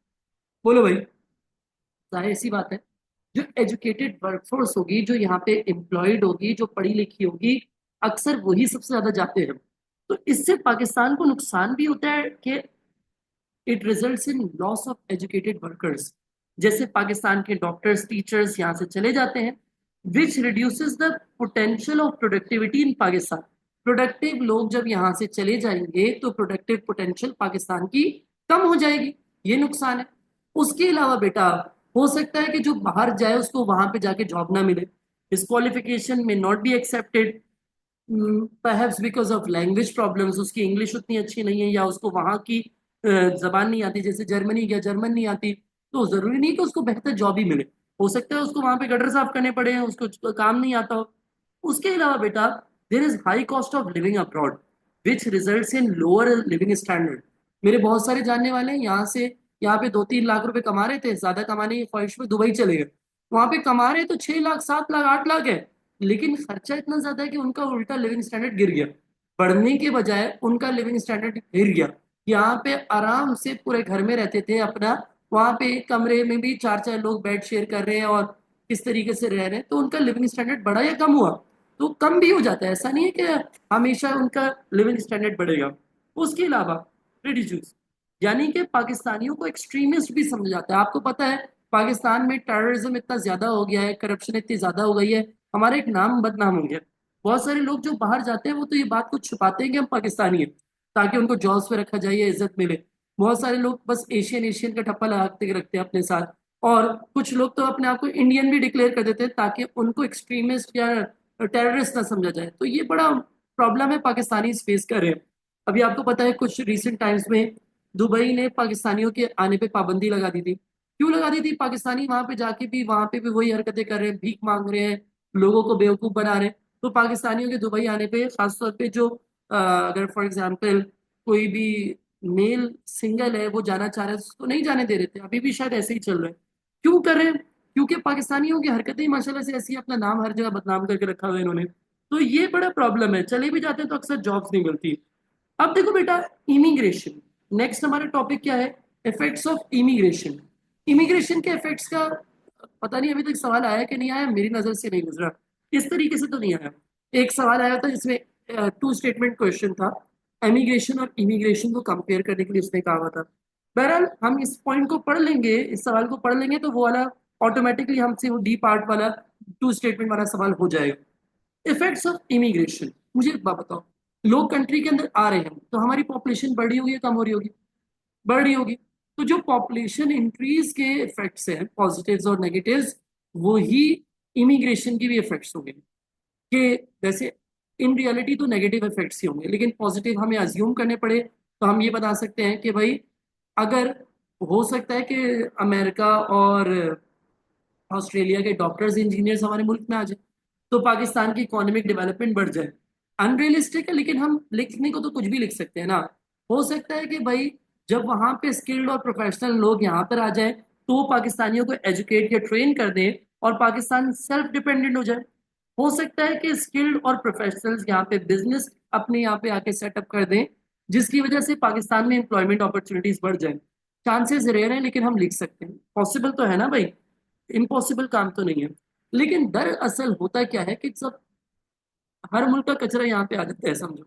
बोलो भाई। जाहिर सी बात है, जो एजुकेटेड वर्कफोर्स होगी, जो यहाँ पे एम्प्लॉयड होगी, जो पढ़ी लिखी होगी, अक्सर वही सबसे ज्यादा जाते हैं। तो इससे पाकिस्तान को नुकसान भी होता है कि it results in loss of educated workers. जैसे पाकिस्तान के डॉक्टर्स टीचर्स यहाँ से चले जाते हैं, which reduces the potential of productivity in Pakistan. Productive लोग जब यहाँ से चले जाएंगे तो प्रोडक्टिव पोटेंशियल पाकिस्तान की कम हो जाएगी, ये नुकसान है। उसके अलावा बेटा, हो सकता है कि जो बाहर जाए उसको वहां पे जाके जॉब ना मिले, इस क्वालिफिकेशन में not be accepted, perhaps because of language problems, उसकी इंग्लिश उतनी अच्छी नहीं है या उसको वहाँ की जबान नहीं आती, जैसे जर्मनी या जर्मन नहीं आती, तो जरूरी नहीं कि उसको बेहतर जॉब ही मिले। हो सकता है उसको वहां पे गटर साफ करने पड़े, उसको काम नहीं आता हो। उसके अलावा बेटा, there is high cost of living abroad which results in lower living standard. मेरे बहुत सारे जानने वाले हैं यहाँ से, यहाँ पे 2-3 लाख रुपए कमा रहे थे, ज्यादा कमाने की ख्वाहिश में दुबई चले गए। वहां पे कमा रहे तो 6 लाख 7 लाख 8 लाख है, लेकिन खर्चा इतना ज्यादा है कि उनका उल्टा लिविंग स्टैंडर्ड गिर गया। बढ़ने के बजाय उनका लिविंग स्टैंडर्ड गिर गया। यहाँ पे आराम से पूरे घर में रहते थे अपना, वहां पे एक कमरे में भी 4-4 लोग बेड शेयर कर रहे हैं और किस तरीके से रह रहे हैं, तो उनका लिविंग स्टैंडर्ड बढ़ा या कम हुआ? तो कम भी हो जाता है, ऐसा नहीं है कि हमेशा उनका लिविंग स्टैंडर्ड बढ़ेगा। उसके अलावा रिलीजियस, यानी कि पाकिस्तानियों को एक्सट्रीमिस्ट भी समझा जाता है। आपको पता है पाकिस्तान में टेररिज्म इतना ज्यादा हो गया है, करप्शन इतनी ज्यादा हो गई है, हमारा एक नाम बदनाम हो गया। बहुत सारे लोग जो बाहर जाते हैं वो तो ये बात को छुपाते हैं कि हम पाकिस्तानी हैं, ताकि उनको जॉब्स पे रखा जाए या इज्जत मिले। बहुत सारे लोग बस एशियन एशियन का ठप्पा लगाते रखते हैं अपने साथ, और कुछ लोग तो अपने आप को इंडियन भी डिक्लेयर कर देते हैं ताकि उनको एक्सट्रीमिस्ट या टेररिस्ट ना समझा जाए। तो ये बड़ा प्रॉब्लम है पाकिस्तानी फेस कर रहे हैं। अभी आपको पता है कुछ रिसेंट टाइम्स में दुबई ने पाकिस्तानियों के आने पे पाबंदी लगा दी थी। क्यों लगा दी थी? पाकिस्तानी वहां पे जाके भी वहां पे भी वही हरकतें कर रहे हैं, भीख मांग रहे हैं, लोगों को बेवकूफ बना रहे हैं। तो पाकिस्तानियों के दुबई आने पे खासतौर पे जो अगर फॉर एग्जाम्पल कोई भी मेल सिंगल है वो जाना चाह रहा है तो उसको नहीं जाने दे रहे थे। अभी भी शायद ऐसे ही चल रहा है। क्यों कर रहे हैं? क्योंकि पाकिस्तानियों की हरकतें ही माशाल्लाह से ऐसी हैं, अपना नाम हर जगह बदनाम करके रखा हुआ है इन्होंने। तो ये बड़ा प्रॉब्लम है, चले भी जाते हैं तो अक्सर जॉब्स नहीं मिलती। अब देखो बेटा, इमिग्रेशन, नेक्स्ट हमारा टॉपिक क्या है? Effects of immigration. इमिग्रेशन के इफेक्ट्स का पता नहीं अभी तक सवाल आया कि नहीं आया, मेरी नजर से नहीं गुजरा, इस तरीके से तो नहीं आया। एक सवाल आया था जिसमें 2 स्टेटमेंट क्वेश्चन था, इमिग्रेशन और इमिग्रेशन को कंपेयर करने के लिए उसने कहा हुआ था। बहरहाल हम इस पॉइंट को पढ़ लेंगे, इस सवाल को पढ़ लेंगे तो वो वाला ऑटोमेटिकली हमसे वो डी पार्ट वाला 2 स्टेटमेंट वाला सवाल हो जाएगा। इफेक्ट्स ऑफ इमिग्रेशन, मुझे एक बात बताओ, लोग कंट्री के अंदर आ रहे हैं तो हमारी पॉपुलेशन बढ़ रही होगी या कम हो रही होगी? बढ़ रही होगी। तो जो पॉपुलेशन इंक्रीज के इफेक्ट्स हैं, पॉजिटिव्स और नेगेटिव्स, वो ही इमिग्रेशन की भी इफेक्ट्स होंगे। कि वैसे इन रियलिटी तो नेगेटिव इफेक्ट्स ही होंगे, लेकिन पॉजिटिव हमें अज्यूम करने पड़े तो हम ये बता सकते हैं कि भाई, अगर हो सकता है कि अमेरिका और ऑस्ट्रेलिया के डॉक्टर्स इंजीनियर्स हमारे मुल्क में आ जाए तो पाकिस्तान की इकोनॉमिक डेवलपमेंट बढ़ जाए। अनरियलिस्टिक है, लेकिन हम लिखने को तो कुछ भी लिख सकते हैं ना। हो सकता है कि भाई जब वहां पे स्किल्ड और प्रोफेशनल लोग यहाँ पर आ जाए तो वो पाकिस्तानियों को एजुकेट या ट्रेन कर दें और पाकिस्तान सेल्फ डिपेंडेंट हो जाए। हो सकता है कि स्किल्ड और प्रोफेशनल्स यहाँ पे बिजनेस अपने यहाँ पे आके सेटअप कर दें, जिसकी वजह से पाकिस्तान में एम्प्लॉयमेंट अपॉर्चुनिटीज बढ़ जाए। चांसेस रेयर हैं लेकिन हम लिख सकते हैं, पॉसिबल तो है ना भाई, इम्पॉसिबल काम तो नहीं है। लेकिन दरअसल होता क्या है कि सब, हर मुल्क का कचरा यहाँ पे आ जाता है समझो।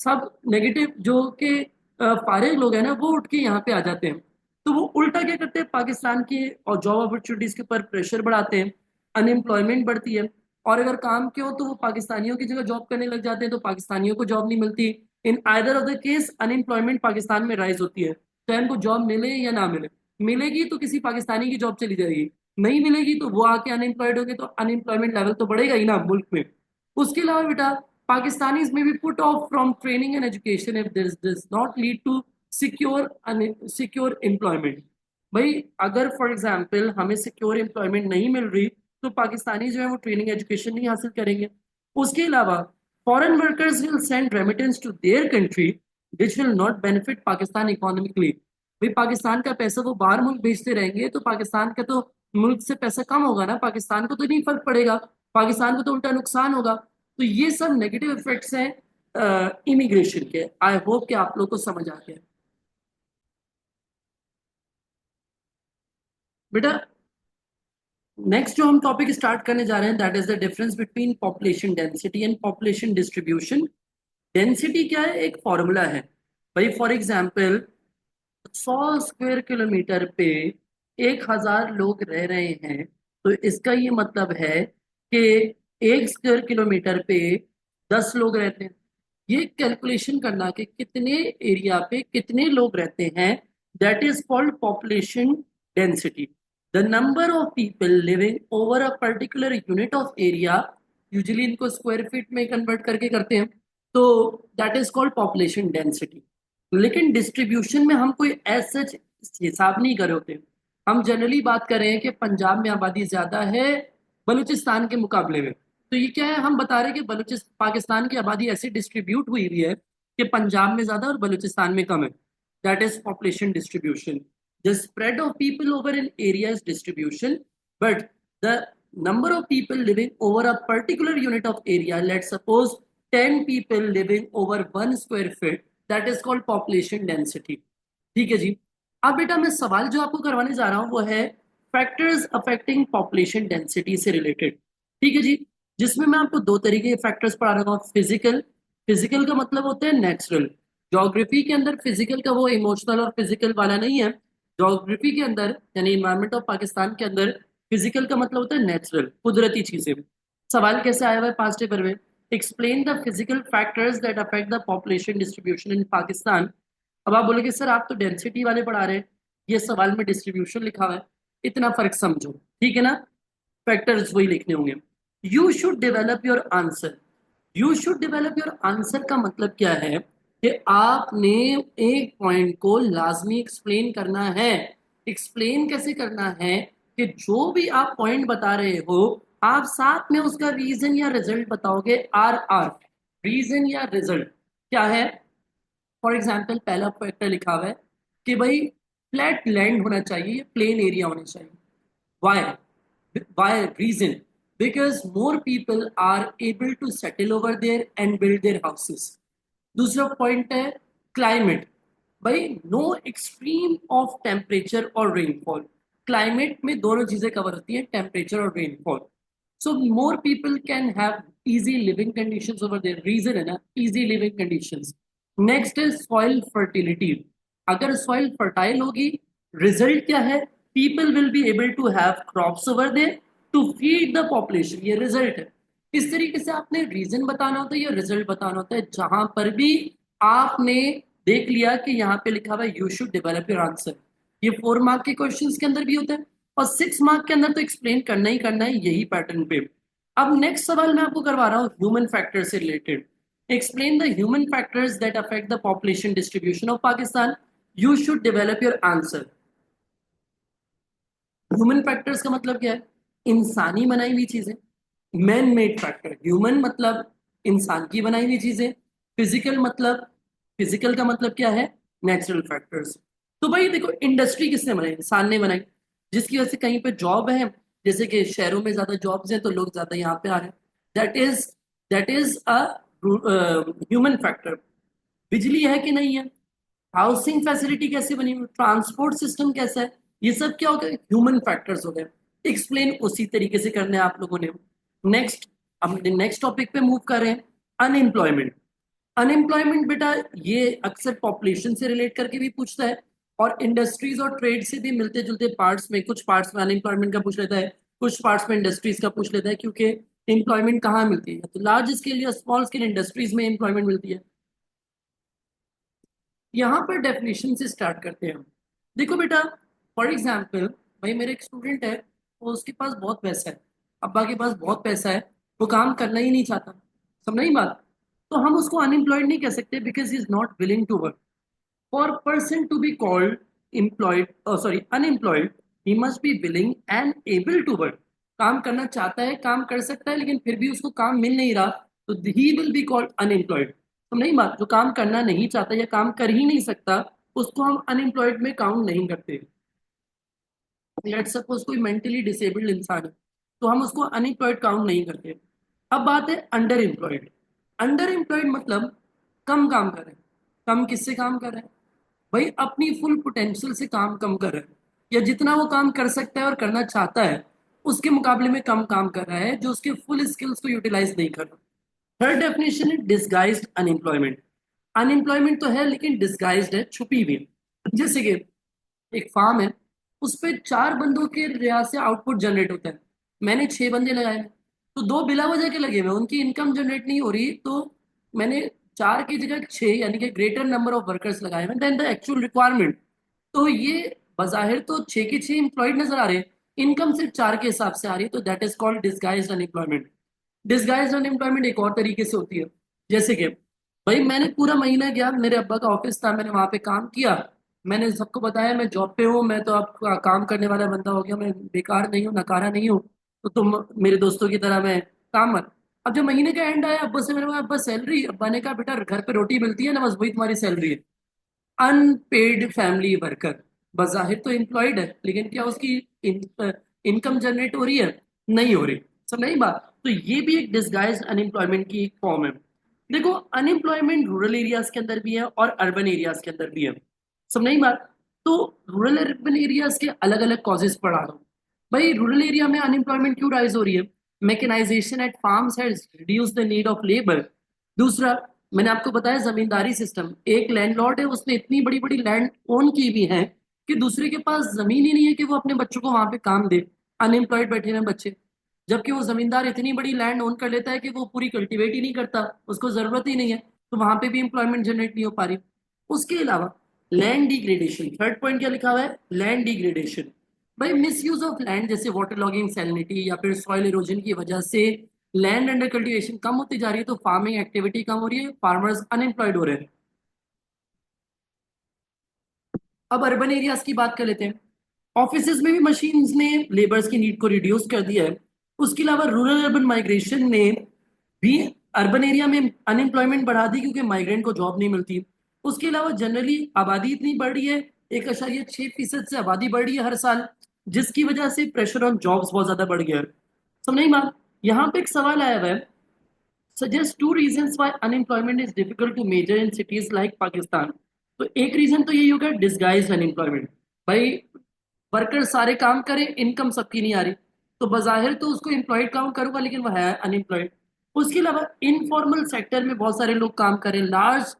सब नेगेटिव जो कि फारिग लोग हैं ना वो उठ के यहाँ पे आ जाते हैं। तो वो उल्टा क्या करते हैं, पाकिस्तान की और जॉब अपॉर्चुनिटीज के ऊपर प्रेशर बढ़ाते हैं, अनएम्प्लॉयमेंट बढ़ती है। और अगर काम के हो तो वो पाकिस्तानियों की जगह जॉब करने लग जाते हैं तो पाकिस्तानियों को जॉब नहीं मिलती। In either of the case unemployment Pakistan में राइज होती है, चाहे उनको जॉब मिले या ना मिले। मिलेगी तो किसी पाकिस्तानी की जॉब चली जाएगी, नहीं मिलेगी तो वो आके अनएम्प्लॉयड होंगे, तो अनएम्प्लॉयमेंट लेवल तो बढ़ेगा ही ना मुल्क में। उसके अलावा बेटा, Pakistanis may be put off from training and education if this does not lead to secure employment। भाई अगर फॉर एग्जाम्पल हमें सिक्योर एम्प्लॉयमेंट नहीं मिल रही तो पाकिस्तानी जो है वो ट्रेनिंग एजुकेशन नहीं हासिल करेंगे। उसके अलावा foreign workers will send remittance to their country which will not benefit Pakistan economically. भाई पाकिस्तान का पैसा वो बाहर मुल्क भेजते रहेंगे तो पाकिस्तान का तो मुल्क से पैसा कम होगा ना, पाकिस्तान को तो नहीं फर्क पड़ेगा, पाकिस्तान को तो उल्टा नुकसान होगा। तो ये सब नेगेटिव इफेक्ट्स हैं इमिग्रेशन के। आई होप कि आप लोग को समझ आ गया। बेटा नेक्स्ट जो हम टॉपिक स्टार्ट करने जा रहे हैं that is the difference between population density and population distribution. Density क्या है? एक फॉर्मूला है भाई। फॉर एग्जाम्पल 100 स्क्वायर किलोमीटर पे 1,000 लोग रह रहे हैं, तो इसका ये मतलब है कि 1 स्क्वायर किलोमीटर पे 10 लोग रहते हैं। ये कैलकुलेशन करना कि कितने एरिया पे कितने लोग रहते हैं, that is called population density. The number of people living over a particular unit of area, usually इनको स्क्वायर फीट में कन्वर्ट करके करते हैं, तो that is called population density. लेकिन डिस्ट्रीब्यूशन में हम कोई ऐसा हिसाब नहीं कर होते। हम जनरली बात कर रहे हैं कि पंजाब में आबादी ज्यादा है बलूचिस्तान के मुकाबले में, तो ये क्या है, हम बता रहे हैं कि बलूचिस्तान पाकिस्तान की आबादी ऐसे डिस्ट्रीब्यूट हुई हुई है कि पंजाब में ज्यादा और बलूचिस्तान में कम है। That is population distribution. The spread of people over an area is distribution, but the number of people living over a particular unit of area, let's suppose 10 people living over 1 square feet, that is called population density। ठीक है जी। अब बेटा मैं सवाल जो आपको करवाने जा रहा हूं वो है फैक्टर्स अफेक्टिंग पॉपुलेशन डेंसिटी से रिलेटेड। ठीक है जी। जिसमें मैं आपको दो तरीके के फैक्टर्स पढ़ा रहा हूँ। फिजिकल, फिजिकल का मतलब होता है नेचुरल। ज्योग्राफी के अंदर फिजिकल का वो इमोशनल और फिजिकल वाला नहीं है। ज्योग्राफी के अंदर यानी इन्वायरमेंट ऑफ पाकिस्तान के अंदर फिजिकल का मतलब होता है नेचुरल, कुदरती चीजें। सवाल कैसे आया हुआ है पास्ट पेपर में? Explain the physical factors that affect the population distribution in Pakistan. अब आप बोलोगे सर आप तो डेंसिटी वाले पढ़ा रहे हैं, ये सवाल में डिस्ट्रीब्यूशन लिखा हुआ है, इतना फर्क समझो। ठीक है ना, फैक्टर्स वही लिखने होंगे। You should develop your answer. You should develop your answer का मतलब क्या है कि आपने एक पॉइंट को लाजमी एक्सप्लेन करना है। एक्सप्लेन कैसे करना है कि जो भी आप पॉइंट बता रहे हो आप साथ में उसका रीजन या रिजल्ट बताओगे। आर आर, रीजन या रिजल्ट क्या है? फॉर एग्जाम्पल पहला फैक्टर लिखा हुआ है कि भाई फ्लैट लैंड होना चाहिए, प्लेन एरिया होना चाहिए। Why? Why reason? Because more people are able to settle over there and build their houses. दूसरा पॉइंट है क्लाइमेट। भाई नो एक्सट्रीम ऑफ टेम्परेचर और रेनफॉल। क्लाइमेट में दोनों चीजें कवर होती है, टेम्परेचर और rainfall. So more people can have easy living conditions over there, reason है ना इजी लिविंग कंडीशंस। नेक्स्ट है सॉइल फर्टिलिटी। अगर सॉइल फर्टाइल होगी, रिजल्ट क्या है? People will be able to have crops over there to feed the population, ये result है। इस तरीके से आपने रीजन बताना होता है या रिजल्ट बताना होता है। जहां पर भी आपने देख लिया कि यहाँ पे लिखा हुआ है you should develop your answer, ये 4 मार्क के क्वेश्चंस के अंदर भी होता है और 6 मार्क के अंदर तो एक्सप्लेन करना ही करना है यही पैटर्न पे। अब नेक्स्ट सवाल मैं आपको करवा रहा हूँ ह्यूमन फैक्टर से related. Explain the human factors that affect the population distribution of Pakistan. You should develop your answer. Human factors का मतलब क्या है? इंसानी बनाई हुई चीजें। मैन मेड फैक्टर, ह्यूमन मतलब इंसान की बनाई हुई चीजें। फिजिकल मतलब, फिजिकल का मतलब क्या है? Natural factors. तो भाई देखो इंडस्ट्री किसने बनाई? इंसान ने बनाई। जिसकी वजह से कहीं पे जॉब है, जैसे कि शहरों में ज्यादा जॉब्स हैं तो लोग ज्यादा यहाँ पे आ रहे हैं। That is a human factor. बिजली है कि नहीं है? हाउसिंग फैसिलिटी कैसे बनी हुई, ट्रांसपोर्ट सिस्टम कैसा है, ये सब क्या हो गए? ह्यूमन फैक्टर्स हो गए। एक्सप्लेन उसी तरीके से करने हैं आप लोगों ने। नेक्स्ट, हम नेक्स्ट टॉपिक पे मूव कर रहे हैं। अनएम्प्लॉयमेंट। अनएम्प्लॉयमेंट बेटा ये अक्सर पॉपुलेशन से रिलेट करके भी पूछता है और इंडस्ट्रीज और ट्रेड से भी मिलते जुलते पार्ट्स में, कुछ पार्ट्स में अनएम्प्लॉयमेंट का पूछ लेता है, कुछ पार्ट्स में इंडस्ट्रीज का पूछ लेता है। क्योंकि एम्प्लॉयमेंट कहाँ मिलती है? तो लार्ज स्केल या स्मॉल स्केल इंडस्ट्रीज में एम्प्लॉयमेंट मिलती है। यहाँ पर डेफिनेशन से स्टार्ट करते हैं हम। देखो बेटा, फॉर एग्जाम्पल भाई मेरे एक स्टूडेंट है, वो उसके पास बहुत पैसा है, अब्बा के पास बहुत पैसा है, वो काम करना ही नहीं चाहता। समझ नहीं बात? तो हम उसको अनएम्प्लॉयड नहीं कह सकते because he is not willing to work. For person to be called employed, sorry unemployed, he must be willing and able to work. काम करना चाहता है, काम कर सकता है, लेकिन फिर भी उसको काम मिल नहीं रहा, तो he will be called unemployed. तो नहीं बात, जो काम करना नहीं चाहता या काम कर ही नहीं सकता उसको हम अनएम्प्लॉयड में काउंट नहीं करते। लेट्स सपोज कोई मेंटली डिसेबल्ड इंसान है तो हम उसको अनएम्प्लॉयड काउंट नहीं करते। अब बात है अंडर एम्प्लॉयड। अंडर एम्प्लॉयड मतलब कम काम कर रहे हैं। कम किससे काम कर रहे हैं? भाई अपनी फुल पोटेंशियल से काम कम कर रहे हैं, या जितना वो काम कर सकता है और करना चाहता है उसके मुकाबले में कम काम कर रहा है, जो उसके फुल स्किल्स को यूटिलाइज नहीं कर रहा। थर्ड डेफिनेशन है डिस्गाइज्ड अनएम्प्लॉयमेंट। अनएम्प्लॉयमेंट तो है लेकिन डिस्गाइज्ड है, छुपी हुई है। जैसे कि एक फार्म है, उस पे 4 बंदों के रियाज से आउटपुट जनरेट होता है। मैंने 6 बंदे लगाए हैं, तो 2 बिला वजह के लगे हुए हैं, उनकी इनकम जनरेट नहीं हो रही, तो मैंने 4 की जगह 6 यानी कि ग्रेटर नंबर ऑफ वर्कर्स लगाए हैं देन द एक्चुअल रिक्वायरमेंट। तो ये बाजाहिर तो 6 के 6 एम्प्लॉयड नजर आ रहे हैं, इनकम सिर्फ 4 के हिसाब से आ रही है, तो that is called disguised unemployment. Disguised unemployment एक और तरीके से होती है, जैसे कि भाई मैंने पूरा महीना गया, मेरे अब्बा का ऑफिस था, मैंने वहां पे काम किया, मैंने सबको बताया मैं जॉब पे हूँ, मैं तो अब काम करने वाला बंदा हो गया, मैं बेकार नहीं हूँ, नकारा नहीं हूँ, तो तुम मेरे दोस्तों की तरह मैं काम मत। अब जब महीने का एंड आया, अब्बा से मैंने कहा अब्बा सैलरी, अब्बा ने कहा बेटा घर पे रोटी मिलती है ना, बस वही तुम्हारी सैलरी है। अनपेड फैमिली वर्कर, बजाहिर तो एम्प्लॉयड है लेकिन क्या उसकी इनकम जनरेट हो रही है? नहीं हो रही। सब नहीं बात, तो ये भी एक डिस्गाइज्ड अनएम्प्लॉयमेंट की एक फॉर्म है। देखो, अनएम्प्लॉयमेंट रूरल एरियाज के अंदर भी है और अर्बन एरियाज के अंदर भी है। सब नहीं बात, तो रूरल अर्बन एरियाज के अलग अलग कॉजेज पढ़ा रहा हूँ। भाई रूरल एरिया में अनएम्प्लॉयमेंट क्यों राइज हो रही है? Mechanisation at farms has reduce the need of labour. दूसरा, मैंने आपको बताया जमींदारी सिस्टम, एक लैंडलॉर्ड है, उसने इतनी बड़ी बड़ी लैंड ओन की भी है कि दूसरे के पास जमीन ही नहीं है कि वो अपने बच्चों को वहां पे काम दे। अनएम्प्लॉयड बैठे हुए बच्चे, जबकि वो जमींदार इतनी बड़ी लैंड ओन कर लेता है कि वो पूरी कल्टीवेट ही नहीं करता, उसको जरूरत ही नहीं है, तो वहां पे भी इंप्लॉयमेंट जनरेट नहीं हो पा रही। उसके अलावा लैंड डिग्रेडेशन, थर्ड पॉइंट क्या लिखा हुआ है? Land degradation. भाई मिस यूज ऑफ लैंड, जैसे वाटर लॉगिंग, सैलिनिटी या फिर सॉइल इरोजन की वजह से लैंड अंडर कल्टीवेशन कम होती जा रही है, तो फार्मिंग एक्टिविटी कम हो रही है, फार्मर्स अनएम्प्लॉयड हो रहे हैं। अब अर्बन एरियाज की बात कर लेते हैं। ऑफिसेज में भी मशीन्स ने लेबर्स की नीड को रिड्यूस कर दिया है। उसके अलावा रूरल अर्बन माइग्रेशन ने भी अर्बन एरिया में अनएम्प्लॉयमेंट बढ़ा दी, क्योंकि माइग्रेंट को जॉब नहीं मिलती। उसके अलावा जनरली आबादी इतनी बढ़ रही है, 1.6% से आबादी बढ़ रही है हर साल, जिसकी वजह से प्रेशर ऑन जॉब्स बहुत ज्यादा बढ़ गया है। समझ नहीं बात? यहाँ पे एक सवाल आया हुआ है, suggest 2 reasons why unemployment is difficult to measure in cities like Pakistan. तो एक रीजन तो यही होगा डिस्गाइज अनएम्प्लॉयमेंट। भाई वर्कर सारे काम करे, इनकम सबकी नहीं आ रही, तो बाजाहिर तो उसको एम्प्लॉयड काउंट करूंगा लेकिन वह है अनएम्प्लॉयड। उसके अलावा इनफॉर्मल सेक्टर में बहुत सारे लोग काम करें, लार्ज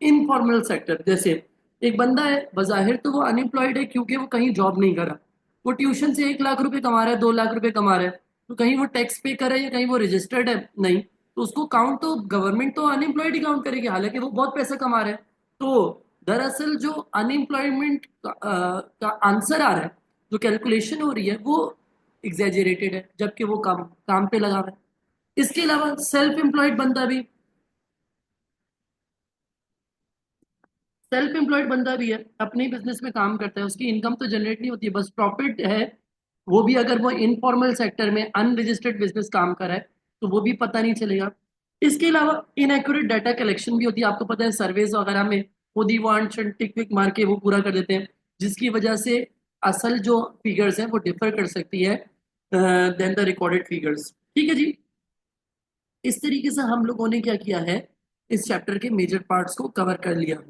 इनफॉर्मल सेक्टर, जैसे एक बंदा है बाजाहिर तो वो अनएम्प्लॉयड है क्योंकि वो कहीं जॉब नहीं कर रहा, वो ट्यूशन से 1 लाख रुपए कमा रहा है, 2 लाख रुपए कमा रहा है, तो कहीं वो टैक्स पे कर रहा है या कहीं वो रजिस्टर्ड है? नहीं, तो उसको काउंट तो गवर्नमेंट तो अनएम्प्लॉयड ही काउंट करेगी, हालांकि वो बहुत पैसा कमा रहा है। तो दरअसल जो अनएम्प्लॉयमेंट का आंसर आ रहा है, जो कैलकुलेशन हो रही है, वो एग्जेजरेटेड है, जबकि वो काम काम पे लगा हुआ है। इसके अलावा सेल्फ एम्प्लॉयड बंदा भी, सेल्फ एम्प्लॉयड बंदा भी है, अपने बिजनेस में काम करता है, उसकी इनकम तो जनरेट नहीं होती है, बस प्रॉफिट है। वो भी अगर वो इनफॉर्मल सेक्टर में अनरजिस्टर्ड बिजनेस काम कर रहा है, तो वो भी पता नहीं चलेगा। इसके अलावा इनएक्यूरेट डाटा कलेक्शन भी होती है, आपको पता है सर्वेज वगैरह में खुद ही वो अनशन टिक विक मार के वो पूरा कर देते हैं, जिसकी वजह से असल जो फिगर्स हैं वो डिफर कर सकती है देन द रिकॉर्डेड फिगर्स। ठीक है जी, इस तरीके से हम लोगों ने क्या किया है, इस चैप्टर के मेजर पार्ट्स को कवर कर लिया।